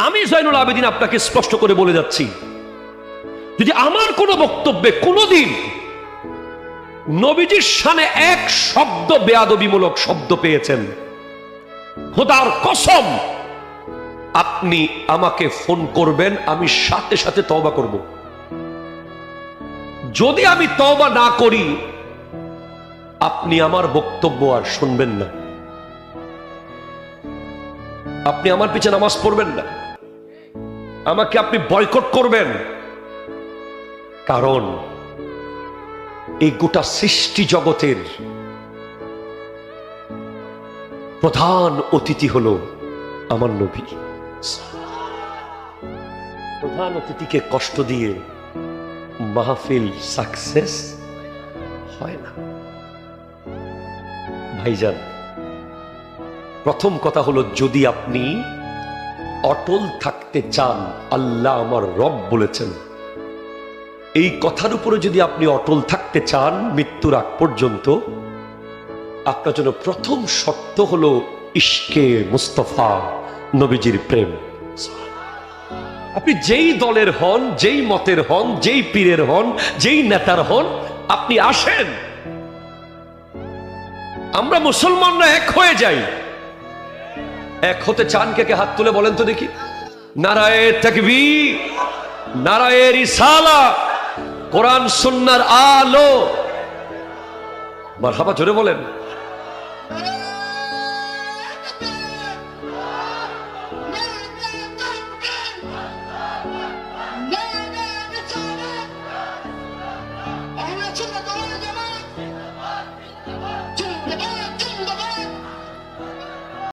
আমি জয়নুল আবেদিন আপনাকে স্পষ্ট করে বলে যাচ্ছি, যদি আমার কোনো বক্তব্যে কোনোদিন নবীজির শানে এক শব্দ বেয়াদবিমূলক শব্দ পেয়েছেন, খোদার কসম আপনি আমাকে ফোন করবেন, আমি সাথে সাথে তওবা করব। যদি আমি তওবা না করি, আপনি আমার বক্তব্য আর শুনবেন না, আপনি আমার পিছনে নামাজ পড়বেন না, আমাকে আপনি বয়কট করবেন। কারণ এই গোটা সৃষ্টি জগতের প্রধান অতিথি হলো আমার নবী। প্রধান অতিথিকে কষ্ট দিয়ে মাহফিল সাকসেস হয় না। ভাইজান, প্রথম কথা হলো, যদি আপনি অটল থাকতে চান, আল্লাহ আমার রব বলেছেন, এই কথার উপরে যদি আপনি অটল থাকতে চান মৃত্যুর আগ পর্যন্ত, আপনার জন্য প্রথম শর্ত হলো ইশকে মুস্তফা, নবীজির প্রেম। আপনি যেই দলের হন, যেই মতের হন, যেই পীরের হন, যেই নেতার হন, আপনি আসেন, আমরা মুসলমানরা এক হয়ে যাই। এক হতে চান কে কে? হাত তুলে বলেন তো দেখি। নারায়ে তাকবীর, নারায়ে রিসালা, কোরআন সুন্নাহর আলো। মারহাবা, জোরে বলেন।